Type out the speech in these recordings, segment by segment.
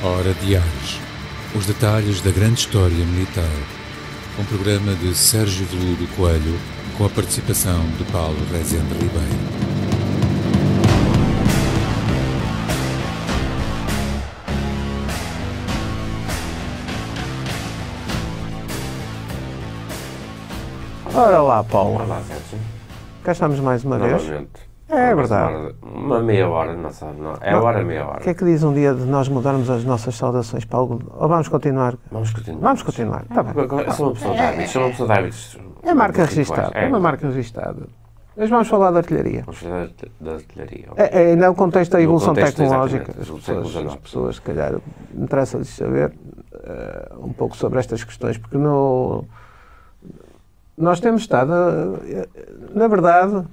Hora de Ares. Os detalhes da grande história militar. Um programa de Sérgio Veludo Coelho, com a participação de Paulo Rezende Ribeiro. Ora lá, Paulo. Olá, Sérgio. Cá estamos mais uma vez. Novamente. É verdade. Uma meia hora, não sabe? Não. É hora, meia hora. O que é que diz um dia de nós mudarmos as nossas saudações, Paulo? Ou vamos continuar? Vamos continuar. Vamos continuar, está bem. Eu sou uma pessoa de hábitos. Sou uma pessoa de hábitos. É marca registada. É uma marca registada. Mas vamos falar da artilharia. Vamos falar da artilharia. É no contexto da evolução tecnológica. As pessoas, se calhar, interessa-lhes saber um pouco sobre estas questões, porque nós temos estado, na verdade,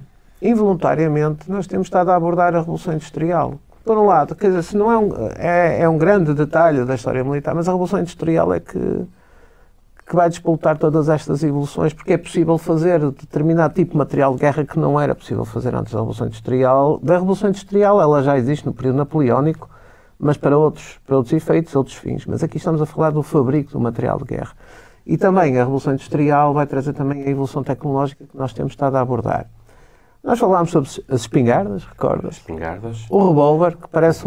involuntariamente, nós temos estado a abordar a Revolução Industrial. Por um lado, quer dizer, se não é um grande detalhe da história militar, mas a Revolução Industrial é que vai despoltar todas estas evoluções, porque é possível fazer determinado tipo de material de guerra que não era possível fazer antes da Revolução Industrial. Da Revolução Industrial, ela já existe no período napoleónico, mas para outros efeitos, outros fins. Mas aqui estamos a falar do fabrico do material de guerra. E também a Revolução Industrial vai trazer também a evolução tecnológica que nós temos estado a abordar. Nós falámos sobre as espingardas, recordas? Espingardas. O revólver, que parece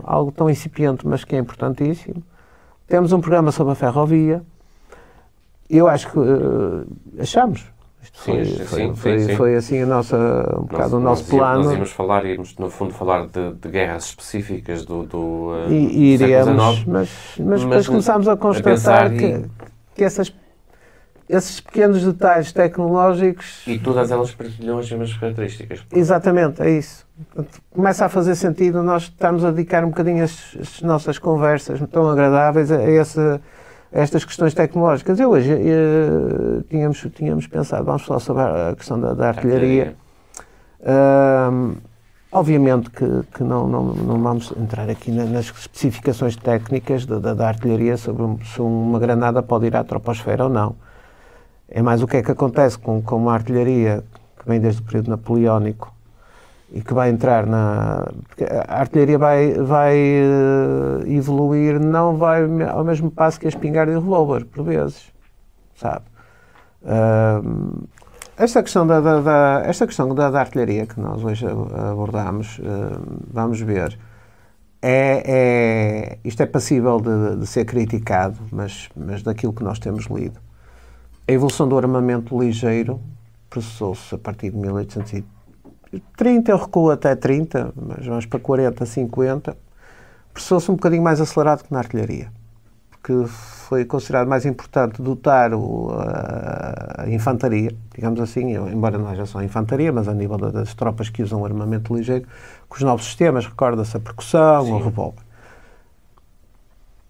algo tão incipiente, mas que é importantíssimo. Temos um programa sobre a ferrovia. Eu acho que achamos. Isto foi assim um bocado o nosso plano. Nós íamos falar, no fundo, falar de guerras específicas do e iríamos, século XIX. Mas depois começámos a constatar que esses pequenos detalhes tecnológicos... E todas elas partilham as mesmas características. Exatamente, é isso. Portanto, começa a fazer sentido nós estarmos a dedicar um bocadinho as nossas conversas tão agradáveis a estas questões tecnológicas. Hoje tínhamos pensado, vamos falar sobre a questão da artilharia. Obviamente que não vamos entrar aqui nas especificações técnicas da artilharia sobre se uma granada pode ir à troposfera ou não. É mais o que é que acontece com uma artilharia que vem desde o período napoleónico e que vai entrar porque a artilharia vai evoluir, não vai ao mesmo passo que a espingarda e o revólver, por vezes, sabe? Esta questão da artilharia que nós hoje abordamos, vamos ver, isto é passível de ser criticado, mas daquilo que nós temos lido. A evolução do armamento ligeiro processou-se a partir de 1830, eu recuo até 30, mas vamos para 40, 50, processou-se um bocadinho mais acelerado que na artilharia, porque foi considerado mais importante dotar a infantaria, digamos assim, embora não haja só infantaria, mas a nível das tropas que usam o armamento ligeiro, com os novos sistemas, recorda-se a percussão, o revólver.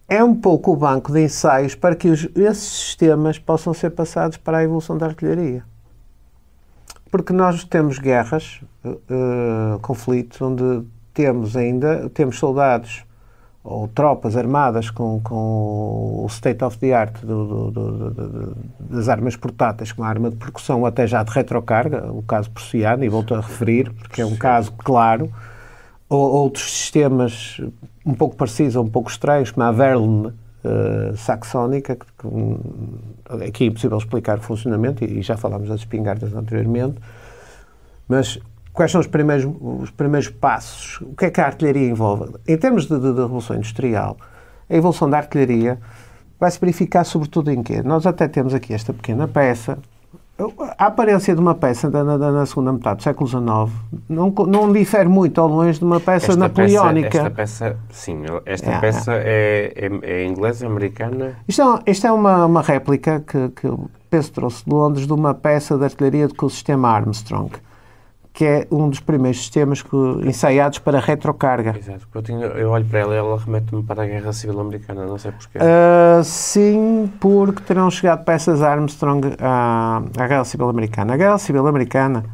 É um pouco o banco de ensaios para que esses sistemas possam ser passados para a evolução da artilharia. Porque nós temos guerras, conflitos, onde temos soldados ou tropas armadas com o state of the art das armas portáteis, com a arma de percussão ou até já de retrocarga, o caso prussiano, e volto a referir, porque é um caso claro, ou outros sistemas um pouco parecidos ou um pouco estranhos, como a Verln saxónica, que aqui é impossível explicar o funcionamento, e já falámos das espingardas anteriormente, mas quais são os primeiros passos? O que é que a artilharia envolve? Em termos de Revolução Industrial, a evolução da artilharia vai-se verificar sobretudo em quê? Nós até temos aqui esta pequena peça. A aparência de uma peça na segunda metade do século XIX não difere muito ao longe de uma peça napoleónica. Esta peça é inglesa, americana? Isto é uma réplica que o penso trouxe de Londres de uma peça de artilharia com o sistema Armstrong, que é um dos primeiros sistemas ensaiados para retrocarga. Exato. Eu olho para ela e ela remete-me para a Guerra Civil Americana, não sei porquê. Sim, porque terão chegado peças Armstrong à Guerra Civil Americana. A Guerra Civil Americana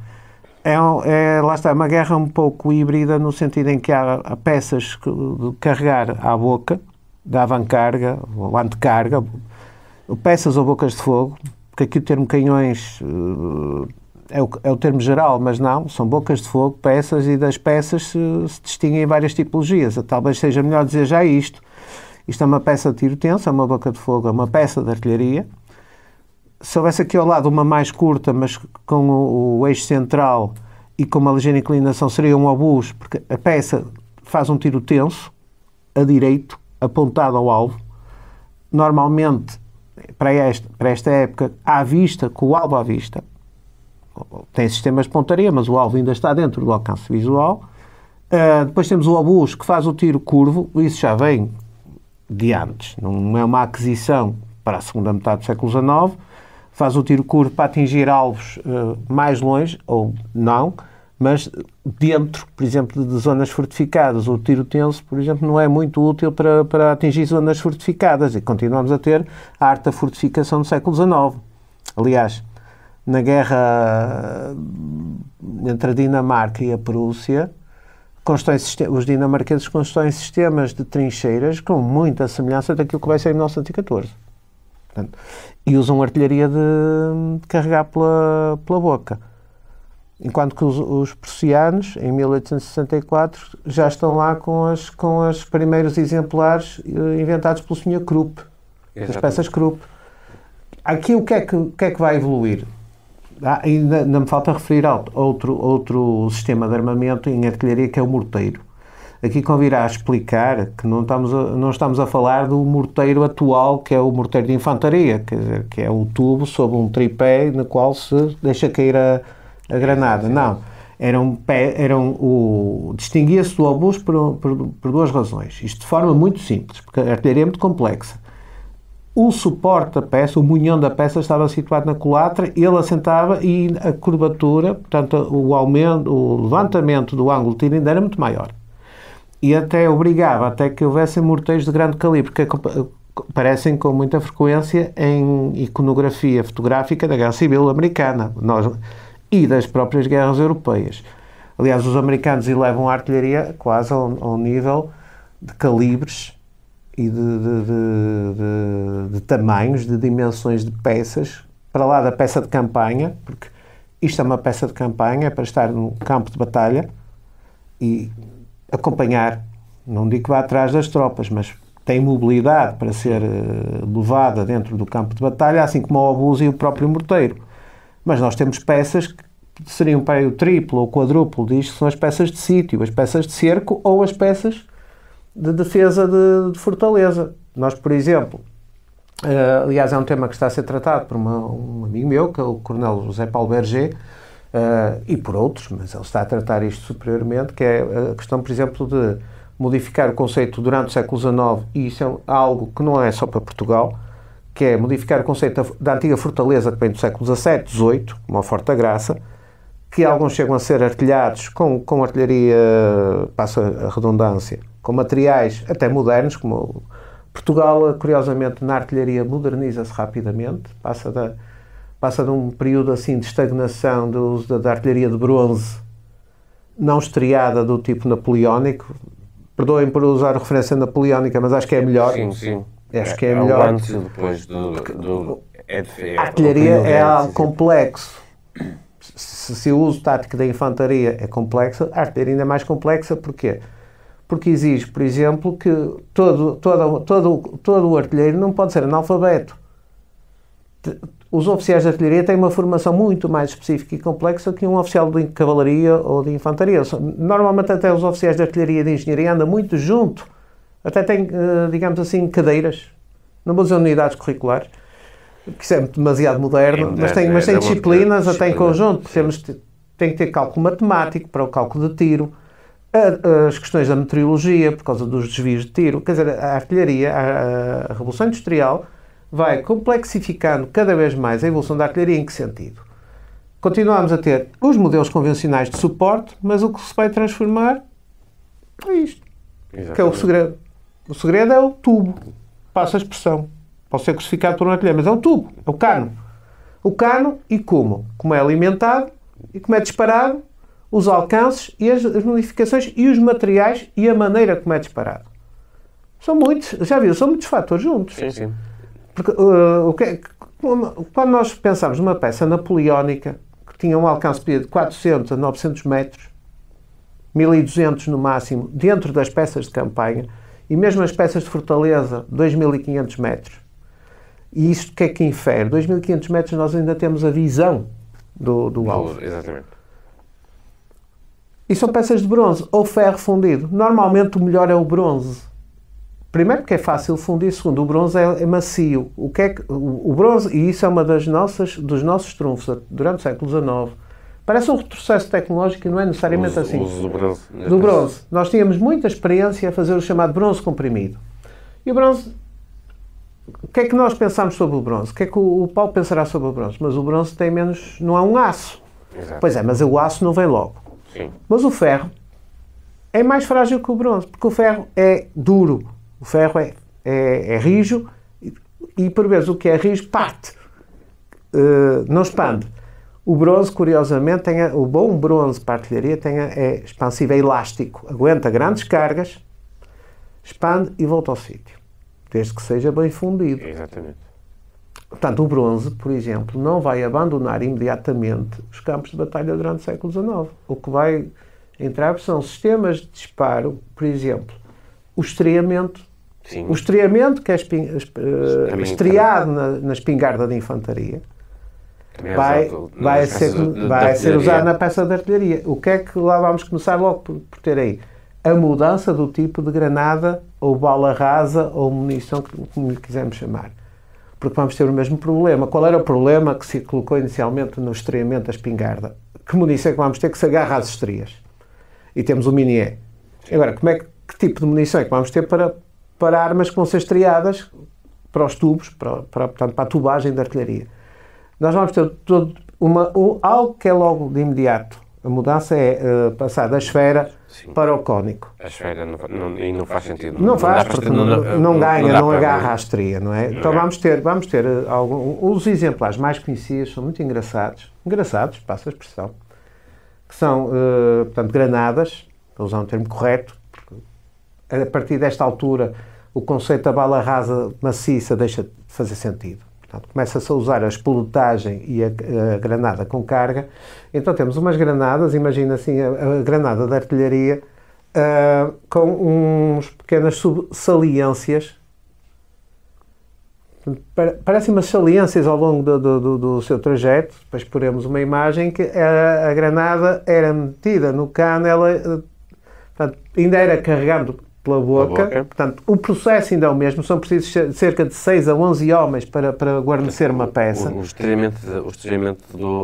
lá está, uma guerra um pouco híbrida, no sentido em que há peças de carregar à boca, da avancarga, ou antecarga, peças ou bocas de fogo, porque aqui o termo canhões é o termo geral, mas não, são bocas de fogo, peças, e das peças se distinguem várias tipologias. Talvez seja melhor dizer já isto. Isto é uma peça de tiro tenso, é uma boca de fogo, é uma peça de artilharia. Se houvesse aqui ao lado uma mais curta, mas com o eixo central e com uma ligeira inclinação, seria um obus, porque a peça faz um tiro tenso, a direito, apontado ao alvo. Normalmente, para esta época, à vista, com o alvo à vista. Tem sistemas de pontaria, mas o alvo ainda está dentro do alcance visual. Depois temos o obus, que faz o tiro curvo. Isso já vem de antes. Não é uma aquisição para a segunda metade do século XIX. Faz o tiro curvo para atingir alvos mais longe, ou não, mas dentro, por exemplo, de zonas fortificadas. O tiro tenso, por exemplo, não é muito útil para atingir zonas fortificadas, e continuamos a ter a arte da fortificação do século XIX. Aliás, na guerra entre a Dinamarca e a Prússia, os dinamarqueses constroem sistemas de trincheiras com muita semelhança daquilo que vai ser em 1914. Portanto, e usam artilharia de carregar pela boca. Enquanto que os prussianos, em 1864, já estão lá com os primeiros exemplares inventados pelo Sr. Krupp, as peças Krupp. Aqui o que é que vai evoluir? Ainda me falta referir outro sistema de armamento em artilharia, que é o morteiro. Aqui convirá a explicar que não estamos a falar do morteiro atual, que é o morteiro de infantaria, quer dizer, que é o tubo sob um tripé no qual se deixa cair a granada. Não. Distinguia-se do obus por duas razões. Isto de forma muito simples, porque a artilharia é muito complexa. O suporte da peça, o munhão da peça, estava situado na culatra, ele assentava, e a curvatura, portanto, o levantamento do ângulo de tiro ainda era muito maior. E até obrigava até que houvessem morteiros de grande calibre, que aparecem com muita frequência em iconografia fotográfica da Guerra Civil Americana e das próprias guerras europeias. Aliás, os americanos elevam a artilharia quase ao nível de calibres e de tamanhos, de dimensões de peças, para lá da peça de campanha, porque isto é uma peça de campanha, é para estar no campo de batalha e acompanhar, não digo que vá atrás das tropas, mas tem mobilidade para ser levada dentro do campo de batalha, assim como o obus e o próprio morteiro. Mas nós temos peças que seriam para o triplo ou quadruplo disto, que são as peças de sítio, as peças de cerco ou as peças de defesa de fortaleza. Nós, por exemplo, aliás, é um tema que está a ser tratado por um amigo meu, que é o Coronel José Paulo Berger, e por outros, mas ele está a tratar isto superiormente, que é a questão, por exemplo, de modificar o conceito durante o século XIX, e isso é algo que não é só para Portugal, que é modificar o conceito da antiga fortaleza, que vem do século XVII, XVIII, como a Forte da Graça, que alguns chegam a ser artilhados com artilharia, passa a redundância, com materiais até modernos, como Portugal, curiosamente, na artilharia moderniza-se rapidamente, passa de um período assim de estagnação do uso da artilharia de bronze, não estriada, do tipo napoleónico. Perdoem por usar a referência napoleónica, mas acho que é melhor. Sim, sim. Acho que é melhor. Antes e depois A artilharia é algo complexo. Se o uso tático da infantaria é complexo, a artilharia ainda é mais complexa. Porquê? Porque exige, por exemplo, que todo o artilheiro não pode ser analfabeto. Os oficiais de artilharia têm uma formação muito mais específica e complexa que um oficial de cavalaria ou de infantaria. Normalmente até os oficiais de artilharia e de engenharia andam muito junto. Até têm, digamos assim, cadeiras. Não vou dizer unidades curriculares, que isso é demasiado moderno, mas tem disciplinas até em conjunto. Tem que ter cálculo matemático para o cálculo de tiro, as questões da meteorologia por causa dos desvios de tiro. Quer dizer, a artilharia, a Revolução Industrial, vai complexificando cada vez mais a evolução da artilharia. Em que sentido? Continuamos a ter os modelos convencionais de suporte, mas o que se vai transformar é isto. Exatamente. Que é o segredo. O segredo é o tubo. Passa a expressão. Pode ser crucificado por um artilheiro, mas é o tubo, é o cano. O cano e como? Como é alimentado e como é disparado, os alcances e as modificações e os materiais e a maneira como é disparado. São muitos, já viu, são muitos fatores juntos. Sim, sim. Porque, quando nós pensamos numa peça napoleónica que tinha um alcance de 400 a 900 metros, 1200 no máximo, dentro das peças de campanha, E mesmo as peças de fortaleza, 2.500 metros. E isto o que é que infere? 2.500 metros nós ainda temos a visão do alvo. Exatamente. E são peças de bronze ou ferro fundido. Normalmente o melhor é o bronze. Primeiro porque é fácil fundir, segundo, o bronze é macio. O bronze, e isso é uma dos nossos trunfos durante o século XIX, parece um retrocesso tecnológico e não é necessariamente assim. O uso do bronze. Do bronze. Nós tínhamos muita experiência a fazer o chamado bronze comprimido. E o bronze, o que é que nós pensamos sobre o bronze? O que é que o Paulo pensará sobre o bronze? Mas o bronze tem menos, não há um aço. Exato. Pois é, mas o aço não vem logo. Sim. Mas o ferro é mais frágil que o bronze, porque o ferro é duro, o ferro é rijo e por vezes o que é rijo parte, não expande. O bronze, curiosamente, o bom bronze para a artilharia é expansivo, é elástico, aguenta grandes cargas, expande e volta ao sítio, desde que seja bem fundido. Exatamente. Portanto, o bronze, por exemplo, não vai abandonar imediatamente os campos de batalha durante o século XIX. O que vai entrar são sistemas de disparo, por exemplo, o estreamento. Sim. O estreamento, que é estreado na espingarda de infantaria, vai ser usado na peça de artilharia. O que é que lá vamos começar logo por ter aí? A mudança do tipo de granada, ou bala rasa, ou munição, como lhe quisermos chamar. Porque vamos ter o mesmo problema. Qual era o problema que se colocou inicialmente no estreamento da espingarda? Que munição é que vamos ter que se agarra às estrias? E temos o Minié. Agora, que tipo de munição é que vamos ter para armas que vão ser estreadas para os tubos, portanto, para a tubagem da artilharia? Nós vamos ter algo que é logo de imediato. A mudança é passar da esfera para o cônico. A esfera não faz sentido. Não faz, porque não ganha, não agarra a estria, não é? Então vamos ter os exemplares mais conhecidos, são muito engraçados, passa a expressão, que são, portanto, granadas, para usar um termo correto, a partir desta altura o conceito da bala rasa maciça deixa de fazer sentido. Portanto, começa-se a usar a espolutagem e a granada com carga. Então temos umas granadas, imagina assim, a granada da artilharia, com uns pequenas saliências. Parecem umas saliências ao longo do seu trajeto. Depois poremos uma imagem que a granada era metida no cano, portanto, ainda era carregando pela boca. Portanto, o processo ainda é o mesmo, são precisos cerca de 6 a 11 homens para guarnecer uma peça. O estreamento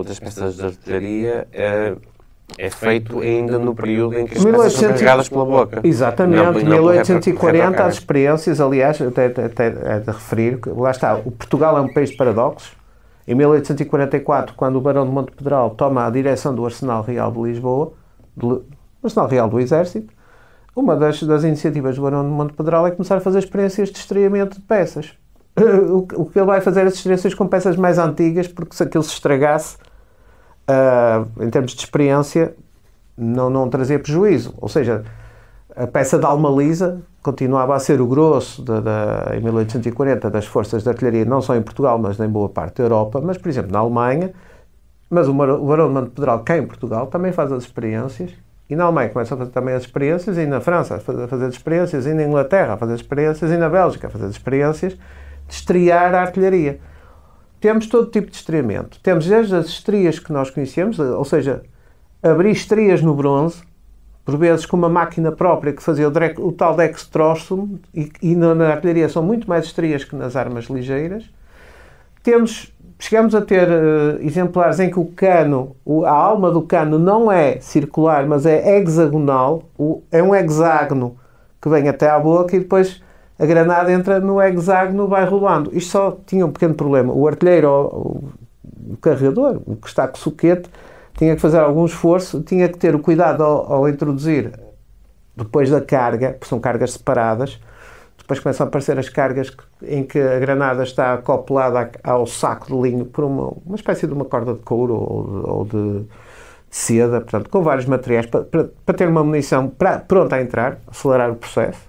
das peças de artilharia é feito ainda no período em que as peças são carregadas pela boca. Exatamente, 1840, as experiências, aliás, até é de referir, lá está, o Portugal é um país de paradoxos. Em 1844, quando o Barão de Monte Pedral toma a direção do Arsenal Real de Lisboa, do Arsenal Real do Exército, uma das iniciativas do Barão de Monte Pedral é começar a fazer experiências de estreamento de peças. O que ele vai fazer é as experiências com peças mais antigas, porque se aquilo se estragasse, em termos de experiência, não trazia prejuízo. Ou seja, a peça de alma lisa continuava a ser o grosso, em 1840, das forças de artilharia, não só em Portugal, mas em boa parte da Europa, mas, por exemplo, na Alemanha. Mas o Barão de Monte Pedral, cá em Portugal, também faz as experiências. E na Alemanha começa a fazer também as experiências, e na França a fazer experiências, e na Inglaterra a fazer experiências, e na Bélgica a fazer experiências de estrear a artilharia. Temos todo tipo de estreamento. Temos desde as estrias que nós conhecemos, ou seja, abrir estrias no bronze, por vezes com uma máquina própria que fazia o tal dextrosum, e na artilharia são muito mais estrias que nas armas ligeiras. Chegamos a ter exemplares em que o cano, a alma do cano não é circular, mas é hexagonal. É um hexágono que vem até à boca e depois a granada entra no hexágono e vai rolando. Isto só tinha um pequeno problema. O artilheiro, o carregador, o que está com o soquete, tinha que fazer algum esforço, tinha que ter o cuidado ao introduzir depois da carga, porque são cargas separadas. Depois começam a aparecer as cargas em que a granada está acoplada ao saco de linho por uma espécie de uma corda de couro ou de seda, portanto, com vários materiais, para ter uma munição pronta a entrar, acelerar o processo.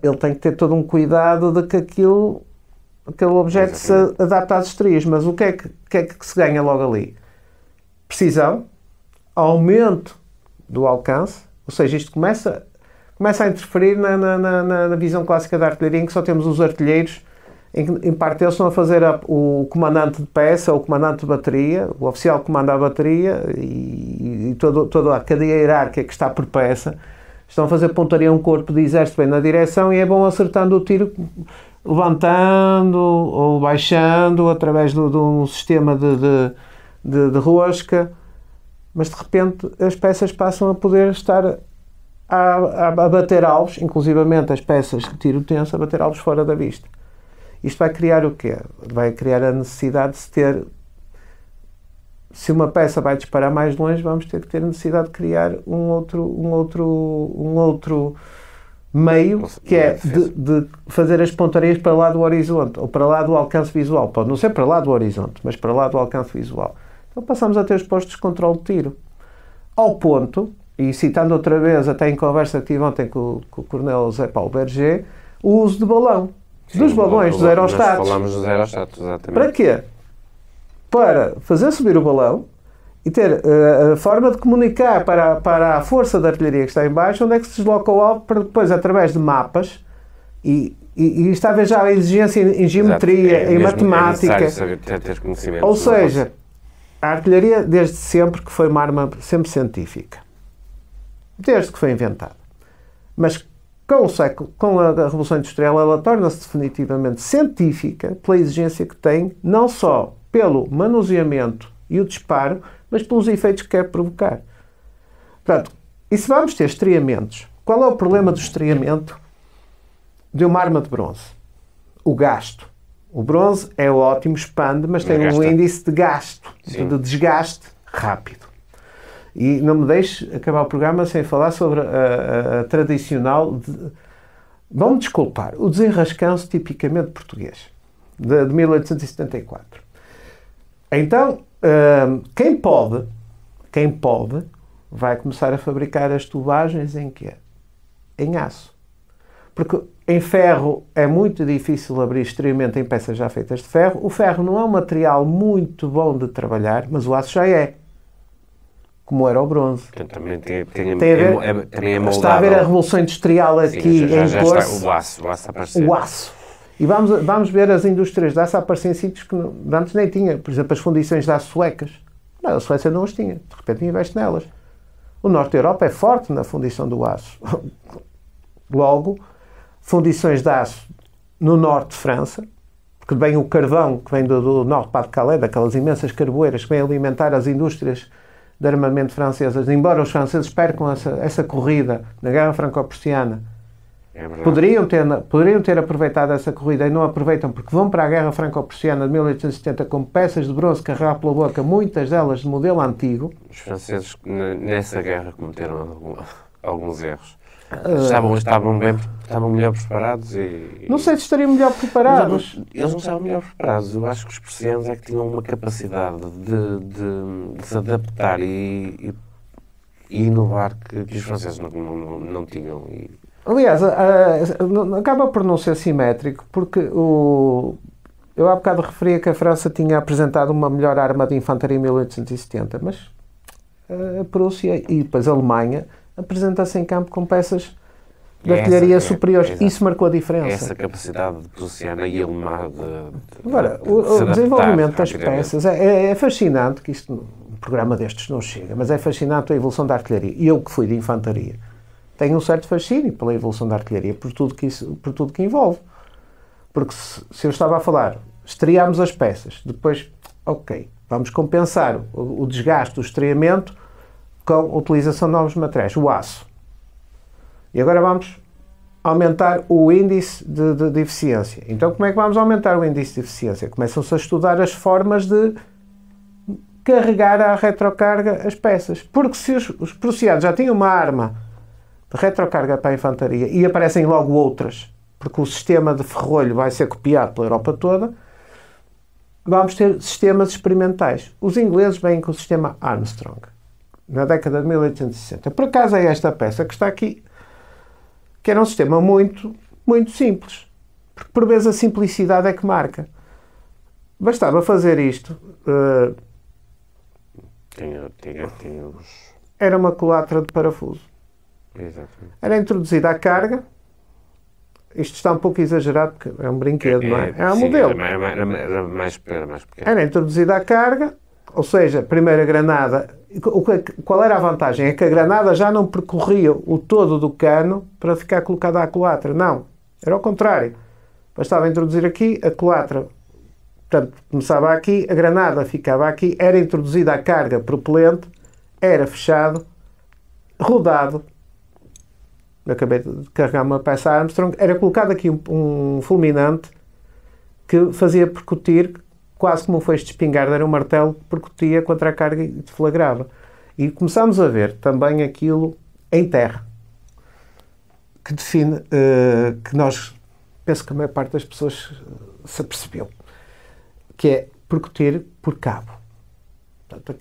Ele tem que ter todo um cuidado de que aquele objeto se adapte às estrias. Mas o que é que se ganha logo ali? Precisão, aumento do alcance, ou seja, isto começa começa a interferir na visão clássica da artilharia, em que só temos os artilheiros, em parte eles estão a fazer o comandante de peça, o comandante de bateria, o oficial que comanda a bateria e toda a cadeia hierárquica que está por peça, estão a fazer pontaria a um corpo de exército bem na direção e é bom acertando o tiro, levantando ou baixando através de um sistema de rosca, mas de repente as peças passam a poder estar a bater alvos, inclusivamente as peças de tiro tenso, a bater alvos fora da vista. Isto vai criar o quê? Vai criar a necessidade de se ter... Se uma peça vai disparar mais longe, vamos ter que ter a necessidade de criar um outro meio, que é de fazer as pontarias para lá do horizonte, ou para lá do alcance visual. Pode não ser para lá do horizonte, mas para lá do alcance visual. Então passamos a ter os postos de controle de tiro. Ao ponto, e citando outra vez, até em conversa que tive ontem com o coronel José Paulo Berger, o uso de balão. Sim, dos balões, dos aerostatos. Nós falamos dos aerostatos, exatamente. Para quê? Para fazer subir o balão e ter a forma de comunicar para a força da artilharia que está em baixo onde é que se desloca o alvo, para depois, através de mapas, e está a ver já a exigência em geometria, em matemática. É necessário ter conhecimento. Ou seja, a artilharia, desde sempre, que foi uma arma sempre científica. Desde que foi inventada. Mas com a Revolução Industrial, ela torna-se definitivamente científica pela exigência que tem, não só pelo manuseamento e o disparo, mas pelos efeitos que quer provocar. Portanto, e se vamos ter estriamentos, qual é o problema do estriamento de uma arma de bronze? O gasto. O bronze é ótimo, expande, mas tem um índice de gasto, de desgaste rápido. E não me deixe acabar o programa sem falar sobre a tradicional... Vão-me desculpar, o desenrascanço tipicamente português, de 1874. Então, quem pode, vai começar a fabricar as tubagens em quê? Em aço. Porque em ferro é muito difícil abrir extremamente em peças já feitas de ferro. O ferro não é um material muito bom de trabalhar, mas o aço já é. Como era o bronze. Também é moldável. Está a ver a Revolução Industrial aqui em curso. O aço a aparecer. O aço. E vamos ver as indústrias de aço a aparecer em sítios que antes nem tinha. Por exemplo, as fundições de aço suecas. Não, a Suécia não as tinha. De repente investe nelas. O norte da Europa é forte na fundição do aço. Logo, fundições de aço no norte de França, porque vem o carvão que vem do norte para Calais, daquelas imensas carvoeiras que vêm alimentar as indústrias de armamento francesas, embora os franceses percam essa corrida na Guerra Franco-Prussiana, poderiam ter aproveitado essa corrida e não aproveitam porque vão para a Guerra Franco-Prussiana de 1870 com peças de bronze carregar pela boca, muitas delas de modelo antigo. Os franceses nessa guerra cometeram alguns erros. Estavam melhor preparados e... Não sei se estariam melhor preparados. Eles não estavam melhor preparados. Eu acho que os prussianos é que tinham uma capacidade de se adaptar e inovar que os franceses não tinham. Aliás, acaba por não ser simétrico, porque eu há bocado referia que a França tinha apresentado uma melhor arma de infantaria em 1870, mas a Prússia e depois a Alemanha apresenta-se em campo com peças de artilharia superiores. Isso marcou a diferença. Essa capacidade prussiana e alemã Agora, o desenvolvimento das peças é fascinante, que isto, um programa destes não chega, mas é fascinante a evolução da artilharia. E eu que fui de infantaria, tenho um certo fascínio pela evolução da artilharia, por tudo que envolve. Porque se eu estava a falar, estreámos as peças, depois, ok, vamos compensar o desgaste, o estreamento, com a utilização de novos materiais, o aço. E agora vamos aumentar o índice de eficiência. Então, como é que vamos aumentar o índice de eficiência? Começam-se a estudar as formas de carregar à retrocarga as peças. Porque se os prussianos já tinham uma arma de retrocarga para a infantaria e aparecem logo outras, porque o sistema de ferrolho vai ser copiado pela Europa toda, vamos ter sistemas experimentais. Os ingleses vêm com o sistema Armstrong, na década de 1860. Por acaso é esta peça que está aqui, que era um sistema muito, muito simples. Porque por vezes a simplicidade é que marca. Bastava fazer isto. Era uma culatra de parafuso. Exatamente. Era introduzida a carga. Isto está um pouco exagerado, porque é um brinquedo, não é? É um modelo. Era mais pequeno. Era introduzida a carga, ou seja, a primeira granada. Qual era a vantagem? É que a granada já não percorria o todo do cano para ficar colocada à culatra. Não. Era ao contrário. Bastava introduzir aqui, a culatra, portanto, começava aqui, a granada ficava aqui, era introduzida a carga propelente, era fechado, rodado. Eu acabei de carregar uma peça Armstrong, era colocado aqui um fulminante que fazia percutir, quase como um feixe de espingarda, era um martelo que percutia contra a carga e deflagrava. E começámos a ver também aquilo em terra, que define, que nós, penso que a maior parte das pessoas se apercebeu, que é percutir por cabo. Portanto,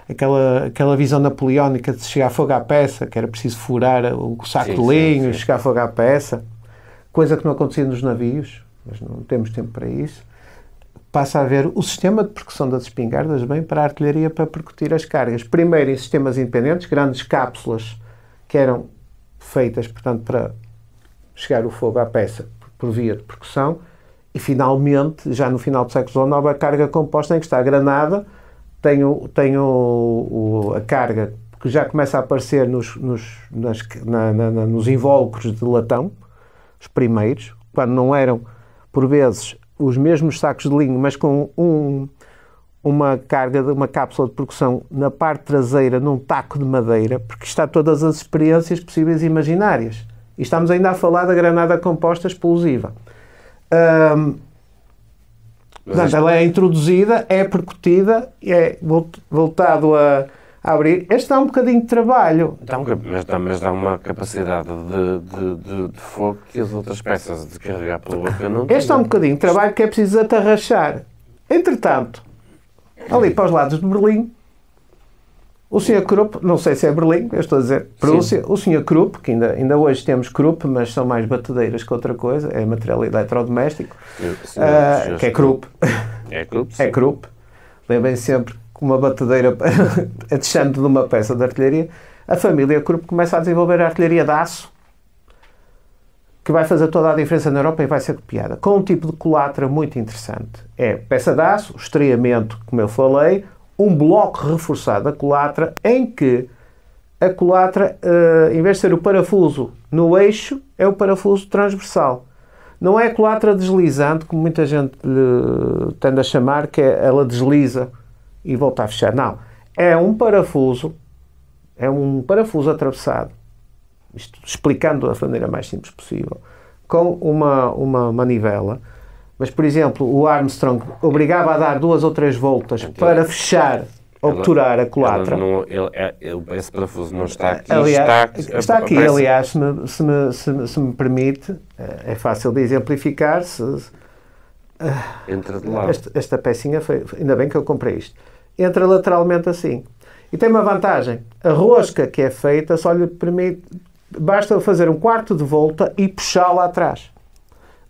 aquela visão napoleónica de chegar fogo à peça, que era preciso furar o saco de linho e chegar fogo à peça, coisa que não acontecia nos navios, mas não temos tempo para isso. Passa a haver o sistema de percussão das espingardas bem para a artilharia para percutir as cargas. Primeiro em sistemas independentes, grandes cápsulas que eram feitas, portanto, para chegar o fogo à peça por via de percussão, e finalmente, já no final do século XIX, a carga composta em que está a granada, tem a carga que já começa a aparecer nos invólucros de latão, os primeiros, quando não eram, por vezes, os mesmos sacos de linho, mas com uma cápsula de percussão na parte traseira, num taco de madeira, porque está todas as experiências possíveis e imaginárias. E estamos ainda a falar da granada composta explosiva. Portanto, ela é introduzida, é percutida, é voltado a abrir. Este dá um bocadinho de trabalho. Mas dá uma capacidade de fogo que as outras peças de carregar pela boca não têm. Este dá um bocadinho de trabalho que é preciso atarrachar. Entretanto, ali para os lados de Berlim, o Sr. Krupp, não sei se é Berlim, eu estou a dizer Prússia, o Sr. Krupp, que ainda hoje temos Krupp, mas são mais batedeiras que outra coisa, é material eletrodoméstico, que é Krupp. É Krupp, sim. É Krupp. Lembrem sempre que uma batedeira, deixando de uma peça de artilharia, a família Krupp começa a desenvolver a artilharia de aço, que vai fazer toda a diferença na Europa e vai ser copiada, com um tipo de culatra muito interessante. É peça de aço, estreamento, como eu falei, um bloco reforçado da culatra, em que a culatra, em vez de ser o parafuso no eixo, é o parafuso transversal. Não é a culatra deslizante, como muita gente tende a chamar, que ela desliza e volta a fechar. Não. É um parafuso atravessado, isto explicando da maneira mais simples possível, com uma manivela. Mas, por exemplo, o Armstrong obrigava a dar 2 ou 3 voltas para fechar, obturar a culatra. Esse parafuso não está aqui. Está aqui, aliás, se me permite, é fácil de exemplificar. Entra de lado. Esta pecinha, ainda bem que eu comprei isto. Entra lateralmente assim. E tem uma vantagem. A rosca que é feita só lhe permite... Basta fazer um quarto de volta e puxá-la atrás.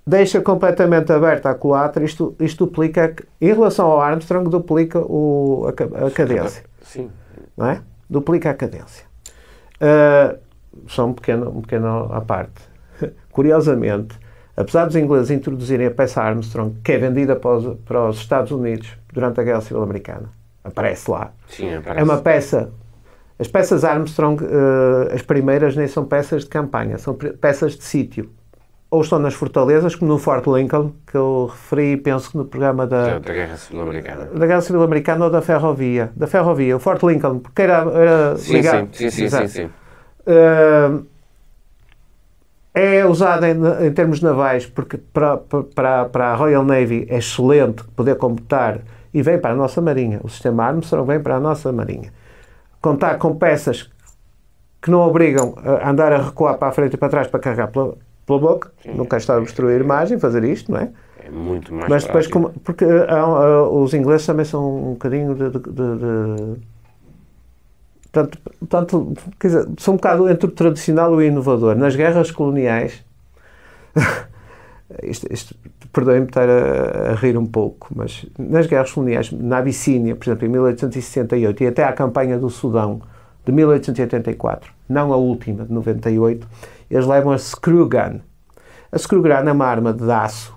Deixa completamente aberta a culatra. Isto duplica, em relação ao Armstrong, duplica a cadência. Sim. Não é? Duplica a cadência. Só um pequeno à parte. Curiosamente, apesar dos ingleses introduzirem a peça Armstrong, que é vendida para os Estados Unidos durante a Guerra Civil Americana, aparece lá. Sim, aparece. É uma peça... As peças Armstrong, as primeiras, nem são peças de campanha, são peças de sítio. Ou estão nas fortalezas, como no Fort Lincoln, que eu referi, penso que no programa da Guerra Civil Americana. Da Guerra Civil Americana ou da ferrovia. Da ferrovia, o Fort Lincoln, porque era ligado. Sim. É usada em termos navais, porque para a Royal Navy é excelente poder computar, e vem para a nossa Marinha. O sistema Armstrong vem para a nossa Marinha. Contar com peças que não obrigam a andar a recuar para a frente e para trás para carregar pela boca. Sim, não quero estar a obstruir a imagem, fazer isto, não é? É muito mais mas depois, porque os ingleses também são um bocadinho Portanto, quer dizer, são um bocado entre o tradicional e o inovador. Nas guerras coloniais, perdoem-me estar a rir um pouco, mas nas guerras coloniais, na Abissínia, por exemplo, em 1868, e até à campanha do Sudão, de 1884, não a última, de 98, eles levam a screw gun. A screw gun é uma arma de aço,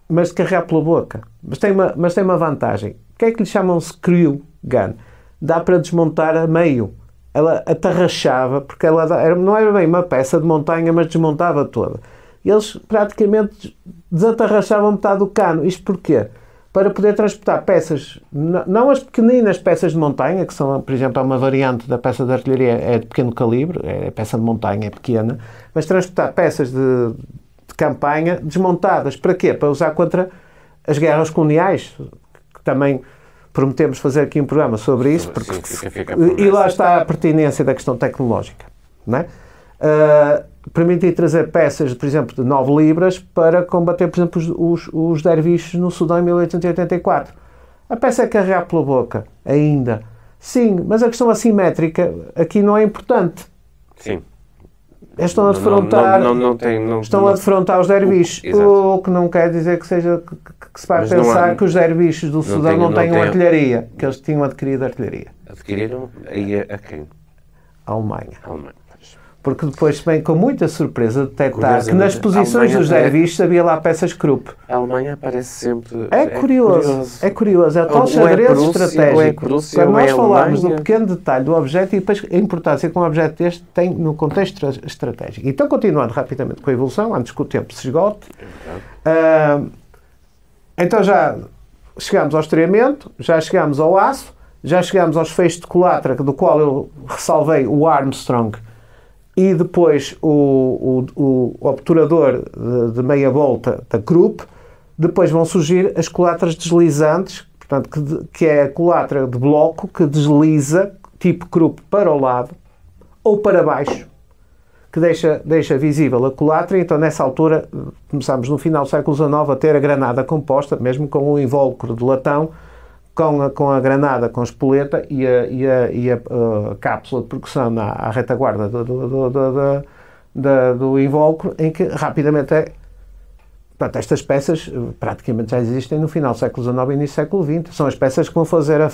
mas de carregar pela boca. Mas tem uma vantagem. O que é que lhe chamam screw gun? Dá para desmontar a meio. Ela atarrachava, porque não era bem uma peça de montanha, mas desmontava toda. Eles praticamente desatarrachavam metade do cano. Isto porquê? Para poder transportar peças, não as pequeninas peças de montanha, que são, por exemplo, uma variante da peça de artilharia, é de pequeno calibre, é peça de montanha, é pequena, mas transportar peças de campanha desmontadas. Para quê? Para usar contra as guerras coloniais, que também prometemos fazer aqui um programa sobre isso, porque, e lá está a pertinência da questão tecnológica. Não é? Permitir trazer peças, por exemplo, de 9 libras para combater, por exemplo, os derviches no Sudão em 1884. A peça é carregar pela boca, ainda. Sim, mas a questão assimétrica aqui não é importante. Sim. Estão a defrontar os derviches. O que não quer dizer que seja que se vai mas pensar que os derviches do Sudão não tenham artilharia, que eles tinham adquirido artilharia. Adquiriram a quem? A Alemanha. Porque depois vem com muita surpresa detectar que nas posições dos derviches havia lá peças Krupp. A Alemanha aparece sempre... É curioso. É o tal xadrez estratégico. Quando nós falamos do pequeno detalhe do objeto e depois a importância que um objeto deste tem no contexto estratégico. Então, continuando rapidamente com a evolução, antes que o tempo se esgote, então já chegámos ao estreamento, já chegámos ao aço, já chegámos aos feixes de culatra, do qual eu ressalvei o Armstrong, e depois o obturador de meia volta da Krupp. Depois vão surgir as culatras deslizantes, portanto, que é a culatra de bloco que desliza, tipo Krupp, para o lado ou para baixo, que deixa visível a culatra. Então, nessa altura, começamos no final do século XIX a ter a granada composta, mesmo com o invólucro de latão, com a granada, com a espoleta e a cápsula de percussão à retaguarda do invólucro, em que rapidamente portanto, estas peças praticamente já existem no final do século XIX e início do século XX. São as peças que vão fazer a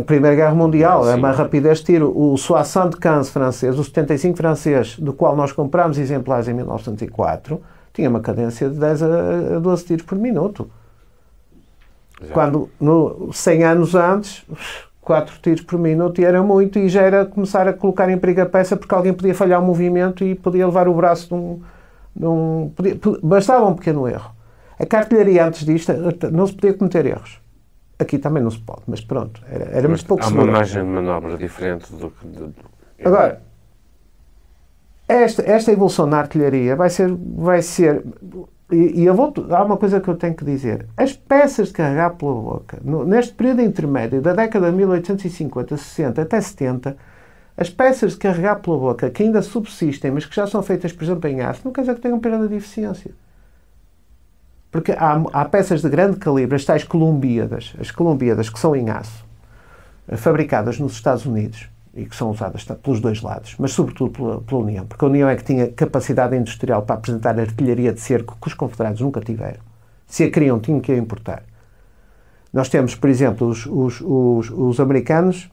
Primeira Guerra Mundial. É uma rapidez de tiro. O 75 francês, o 75 francês, do qual nós comprámos exemplares em 1904, tinha uma cadência de 10 a 12 tiros por minuto. Quando, 100 anos antes, 4 tiros por minuto e era muito, e já era começar a colocar em perigo a peça, porque alguém podia falhar o movimento e podia levar o braço bastava um pequeno erro. A artilharia antes disto não se podia cometer erros. Aqui também não se pode, mas pronto, era muito pouco seguro. Há uma margem de manobra diferente do que... Agora, esta evolução na artilharia vai ser há uma coisa que eu tenho que dizer. As peças de carregar pela boca, neste período intermédio, da década de 1850, 60 até 70, as peças de carregar pela boca que ainda subsistem, mas que já são feitas, por exemplo, em aço, não quer dizer que tenham perda de eficiência. Porque há peças de grande calibre, as tais columbíadas, que são em aço, fabricadas nos Estados Unidos, e que são usadas pelos dois lados, mas sobretudo pela União, porque a União é que tinha capacidade industrial para apresentar artilharia de cerco que os confederados nunca tiveram. Se a queriam, tinham que a importar. Nós temos, por exemplo, os americanos,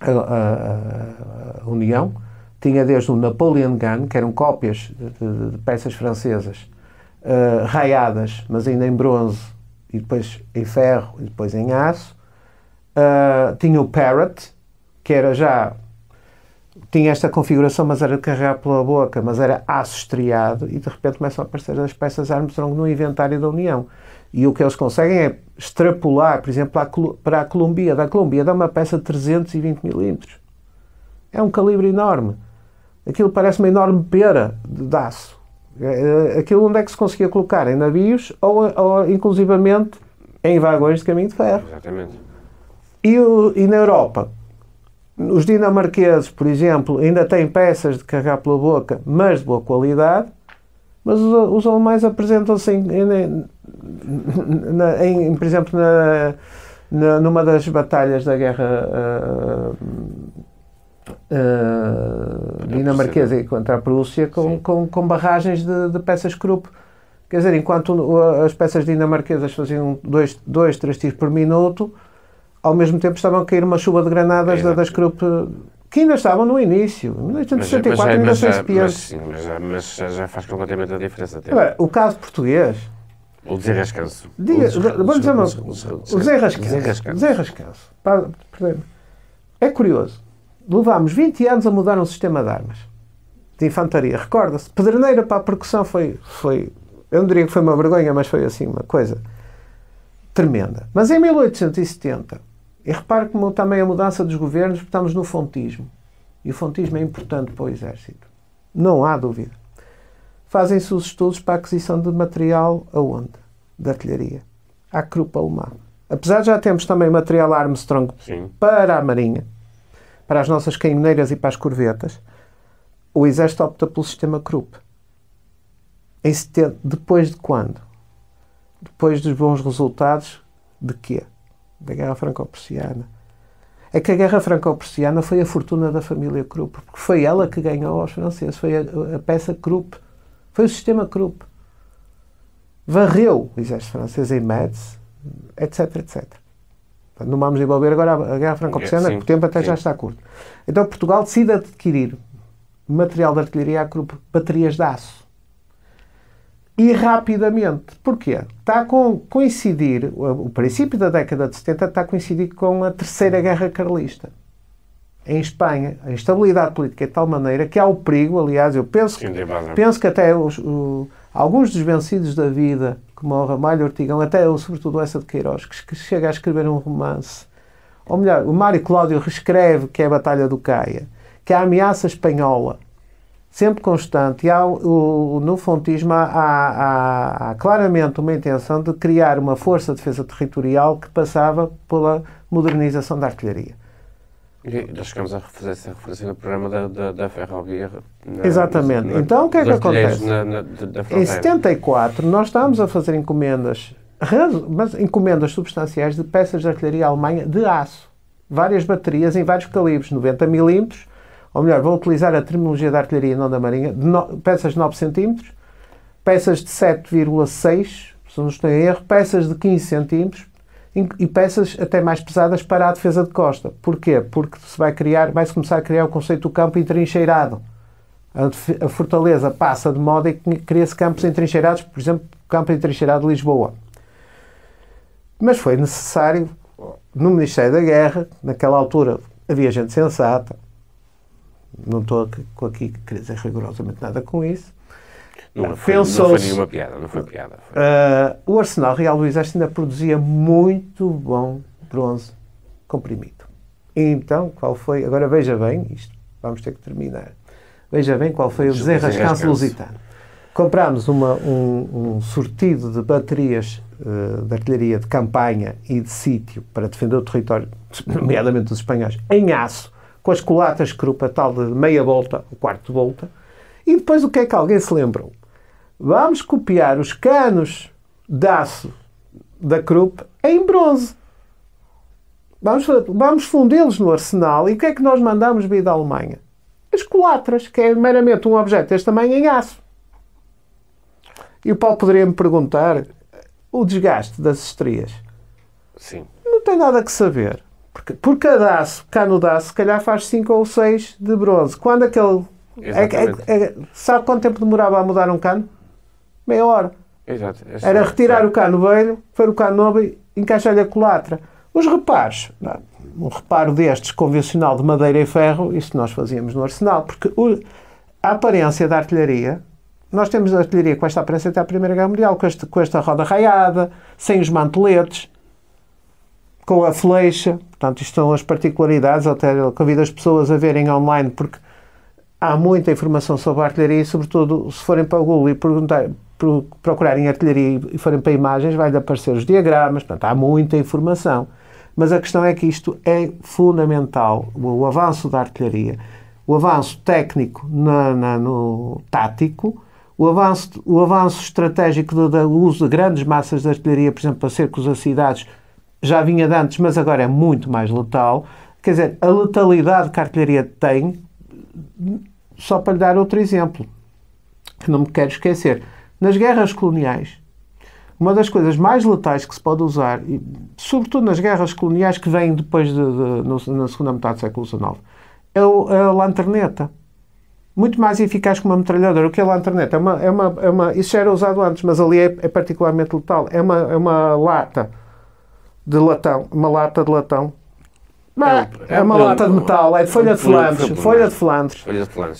a União, tinha desde o Napoleon Gun, que eram cópias de peças francesas, raiadas, mas ainda em bronze, e depois em ferro, e depois em aço. Tinha o Parrott, que tinha esta configuração, mas era de carregar pela boca, mas era aço estriado, e de repente começam a aparecer as peças Armstrong no inventário da União. E o que eles conseguem é extrapolar, por exemplo, para a Columbia. Da Columbia dá uma peça de 320 milímetros. É um calibre enorme. Aquilo parece uma enorme pera de aço. Aquilo onde é que se conseguia colocar? Em navios ou inclusivamente em vagões de caminho de ferro. Exatamente. E na Europa? Os dinamarqueses, por exemplo, ainda têm peças de carregar pela boca, mas de boa qualidade, mas os alemães apresentam-se, por exemplo, numa das batalhas da guerra dinamarquesa contra a Prússia, com barragens de peças Krupp. Quer dizer, enquanto as peças dinamarquesas faziam 2, 3 tiros por minuto, ao mesmo tempo estavam a cair uma chuva de granadas das Krupp, que ainda estavam no início. Em 1864 ainda são incipientes. Mas já faz completamente a diferença. O caso português... O desenrascanço. Vamos dizer o desenrascanço. É curioso. Levámos 20 anos a mudar um sistema de armas. De infantaria. Recorda-se. Pedreneira para a percussão foi... Eu não diria que foi uma vergonha, mas foi assim uma coisa tremenda. Mas em 1870, e repare como também a mudança dos governos, estamos no fontismo. E o fontismo é importante para o exército. Não há dúvida. Fazem-se os estudos para a aquisição de material aonde? De artilharia. À Krupp alemã. Apesar de já termos também material Armstrong para a Marinha, para as nossas caminhoneiras e para as corvetas, o exército opta pelo sistema Krupp. Depois de quando? Depois dos bons resultados de quê? Da Guerra Franco-Prussiana. É que a Guerra Franco-Prussiana foi a fortuna da família Krupp, porque foi ela que ganhou aos franceses, foi a peça Krupp, foi o sistema Krupp. Varreu o exército francês em Metz, etc, etc. Não vamos envolver agora a Guerra Franco-Prussiana, porque o tempo até já está curto. Então Portugal decide adquirir material de artilharia à Krupp, baterias de aço. E rapidamente. Porquê? Está a coincidir, o princípio da década de 70 está a coincidir com a Terceira Guerra Carlista. Em Espanha, a instabilidade política é de tal maneira que há o perigo, aliás, eu penso que até alguns dos vencidos da vida, como o Ramalho Ortigão, até sobretudo essa de Queiroz, que chega a escrever um romance, ou melhor, o Mário Cláudio reescreve, que é a Batalha do Caia, que a ameaça espanhola sempre constante, e no fontismo há claramente uma intenção de criar uma força de defesa territorial que passava pela modernização da artilharia. E nós chegamos a fazer essa referência no programa da ferrovia. Exatamente. Então o que é que acontece? Em 74 nós estávamos a fazer encomendas substanciais de peças de artilharia alemã de aço. Várias baterias em vários calibres, 90 mm, ou melhor, vou utilizar a terminologia da artilharia, não da Marinha, peças de 9 cm, peças de 7,6, se não estou em erro, peças de 15 cm e peças até mais pesadas para a defesa de costa. Porquê? Porque vai-se começar a criar o conceito do campo entrincheirado. A fortaleza passa de moda e cria-se campos entrincheirados, por exemplo, o campo entrincheirado de Lisboa. Mas foi necessário, no Ministério da Guerra, naquela altura havia gente sensata, não estou aqui a querer dizer rigorosamente nada com isso. Não foi nenhuma piada, não foi piada. O Arsenal Real do Exército ainda produzia muito bom bronze comprimido. E então, qual foi? Agora veja bem, isto vamos ter que terminar. Veja bem qual foi o desenrascanço lusitano. Comprámos um sortido de baterias de artilharia de campanha e de sítio para defender o território, nomeadamente dos espanhóis, em aço, com as culatas Krupp, a tal de meia volta, o quarto de volta. E depois o que é que alguém se lembrou? Vamos copiar os canos de aço da Krupp em bronze. Vamos fundi-los no arsenal. E o que é que nós mandamos vir da Alemanha? As culatras, que é meramente um objeto deste tamanho em aço. E o Paulo poderia-me perguntar o desgaste das estrias. Sim. Não tem nada que saber. Porque por cada cano de aço, se calhar faz 5 ou 6 de bronze. Quando aquele... sabe quanto tempo demorava a mudar um cano? Meia hora. Exato. Era retirar o cano velho, pôr o cano novo e encaixar-lhe a culatra. Os reparos, um reparo destes convencional de madeira e ferro, isso nós fazíamos no arsenal, porque a aparência da artilharia, nós temos a artilharia com esta aparência até a Primeira Guerra Mundial, com esta roda raiada, sem os mantoletes, com a flecha. Portanto, isto são as particularidades. Até convido as pessoas a verem online, porque há muita informação sobre a artilharia e, sobretudo, se forem para o Google e procurarem artilharia e forem para imagens, vai-lhe aparecer os diagramas. Portanto, há muita informação. Mas a questão é que isto é fundamental. O avanço da artilharia, o avanço técnico no tático, o avanço estratégico do uso de grandes massas de artilharia, por exemplo, para cercos a cidades, já vinha de antes, mas agora é muito mais letal. Quer dizer, a letalidade que a artilharia tem, só para lhe dar outro exemplo, que não me quero esquecer. Nas guerras coloniais, uma das coisas mais letais que se pode usar, e, sobretudo nas guerras coloniais que vêm depois na segunda metade do século XIX, é a lanterneta. Muito mais eficaz que uma metralhadora. O que é a lanterneta? Isso já era usado antes, mas ali é particularmente letal. É uma lata de latão. Uma lata de latão. É uma lata de metal, é de folha de Flandres,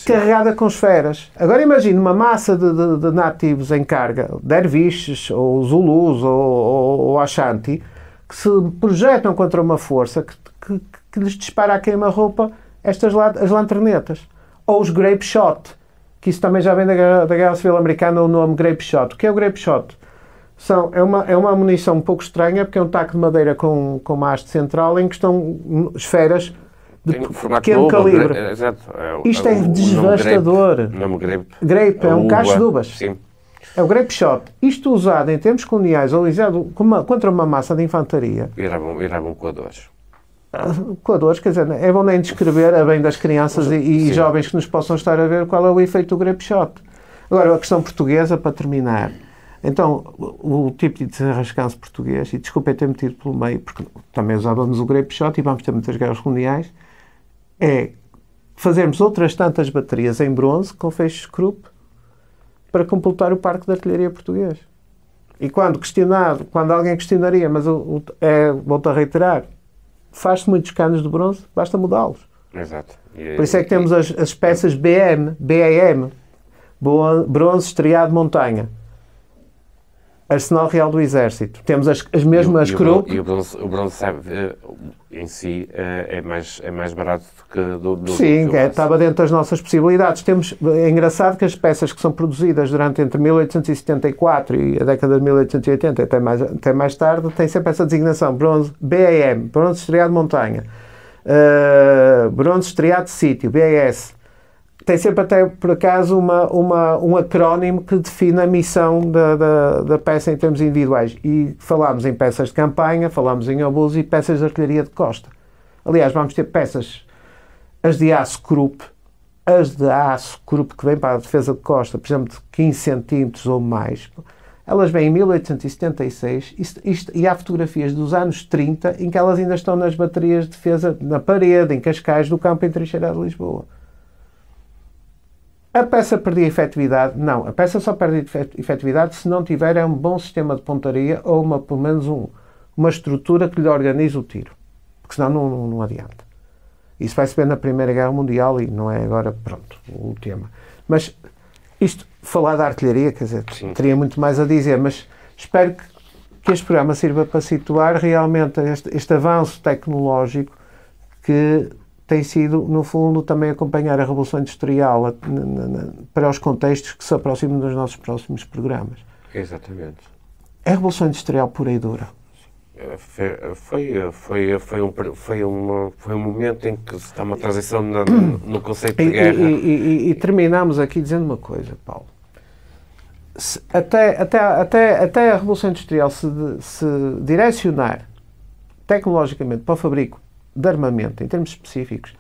carregada com esferas. Agora imagine uma massa de nativos em carga, derviches, ou zulus, ou Ashanti, que se projetam contra uma força que lhes dispara a queima-roupa as lanternetas. Ou os grape shot, que isso também já vem da Guerra Civil Americana, o nome grape shot. O que é o grape shot? É uma munição um pouco estranha, porque é um taco de madeira com uma haste central em que estão esferas de pequeno calibre. Isto é devastador. O nome grape é um cacho de uvas. Sim. É o grape shot. Isto usado em termos coloniais ou usado contra uma massa de infantaria. Viravam coadores. Coadores, quer dizer, é bom nem descrever a bem das crianças e jovens que nos possam estar a ver qual é o efeito do grape shot. Agora, a questão portuguesa, para terminar. Então, o tipo de desenrascanço português, e desculpem ter metido pelo meio, porque também usávamos o grape shot e vamos ter muitas guerras coloniais, é fazermos outras tantas baterias em bronze com feixes Krupp para completar o parque de artilharia português. E quando alguém questionaria, mas volto a reiterar, faz-se muitos canos de bronze, basta mudá-los. Exato. Por isso é que temos as peças BAM, bronze estriado de montanha. Arsenal Real do Exército. Temos as mesmas Krupp. E o bronze em si é mais barato do que Sim, estava dentro das nossas possibilidades. É engraçado que as peças que são produzidas durante entre 1874 e a década de 1880, até mais tarde, têm sempre essa designação. Bronze BAM, bronze estriado de montanha. Bronze estriado de sítio, BAS. Tem sempre até, por acaso, um acrónimo que define a missão da peça em termos individuais. E falámos em peças de campanha, falámos em obusos e peças de artilharia de costa. Aliás, vamos ter peças, as de aço Krupp, que vêm para a defesa de costa, por exemplo, de 15 centímetros ou mais. Elas vêm em 1876 e há fotografias dos anos 30 em que elas ainda estão nas baterias de defesa, na parede, em Cascais, do campo entrincheirado de Lisboa. A peça perdia efetividade? Não. A peça só perde efetividade se não tiver um bom sistema de pontaria ou pelo menos uma estrutura que lhe organize o tiro. Porque senão não adianta. Isso vai-se ver na Primeira Guerra Mundial e não é agora, pronto, o tema. Mas falar da artilharia, quer dizer, teria muito mais a dizer, mas espero que este programa sirva para situar realmente este avanço tecnológico que tem sido, no fundo, também acompanhar a Revolução Industrial para os contextos que se aproximam dos nossos próximos programas. Exatamente. É a Revolução Industrial pura e dura. Foi um momento em que está uma transição no conceito de guerra. E terminamos aqui dizendo uma coisa, Paulo. Até a Revolução Industrial se direcionar tecnologicamente para o fabrico de armamento, em termos específicos,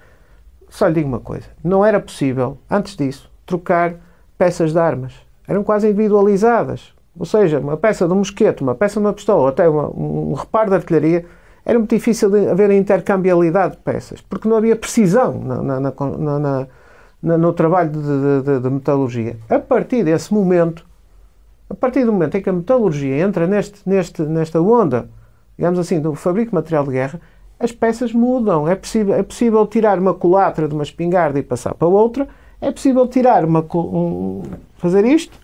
só lhe digo uma coisa. Não era possível, antes disso, trocar peças de armas. Eram quase individualizadas. Ou seja, uma peça de um mosquete, uma peça de uma pistola, ou até um reparo de artilharia, era muito difícil de haver intercambialidade de peças, porque não havia precisão no trabalho de metalurgia. A partir do momento em que a metalurgia entra nesta onda, digamos assim, do fabrico de material de guerra, as peças mudam. É possível tirar uma culatra de uma espingarda e passar para outra. É possível tirar fazer isto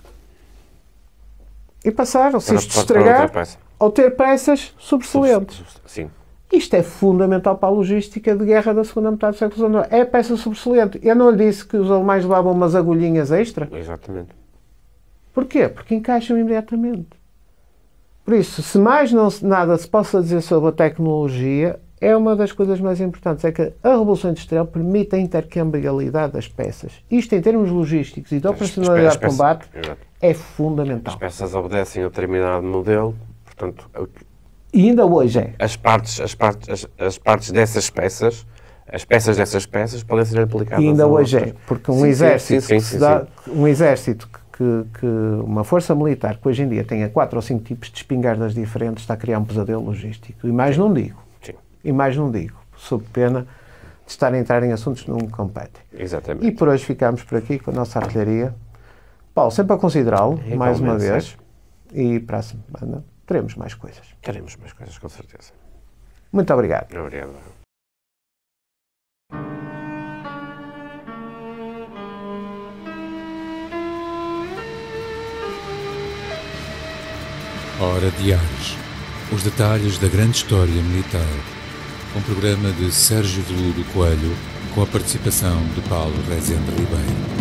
e passar, ou se isto estragar, ou ter peças sobressalentes. Sim. Isto é fundamental para a logística de guerra da segunda metade do século XIX. É peça sobressalente. Eu não lhe disse que os alemães levavam umas agulhinhas extra? Exatamente. Porquê? Porque encaixam imediatamente. Por isso, se mais nada se possa dizer sobre a tecnologia, é uma das coisas mais importantes, é que a Revolução Industrial permite a intercambiabilidade das peças. Isto, em termos logísticos e de operacionalidade de combate, é fundamental. As peças obedecem a determinado modelo, portanto... E ainda hoje é. As partes dessas peças, as peças dessas peças podem ser aplicadas... E ainda hoje é, porque um exército que uma força militar que hoje em dia tenha 4 ou 5 tipos de espingardas diferentes está a criar um pesadelo logístico. E mais não digo. Sim. E mais não digo. Sob pena de estar a entrar em assuntos que não me competem. Exatamente. E por hoje ficamos por aqui com a nossa artilharia. Paulo, sempre a considerá-lo, mais uma vez. E para a semana teremos mais coisas. Teremos mais coisas, com certeza. Muito obrigado. Obrigado. Hora de Ares. Os detalhes da grande história militar. Um programa de Sérgio Veludo Coelho, com a participação de Paulo Rezende Ribeiro.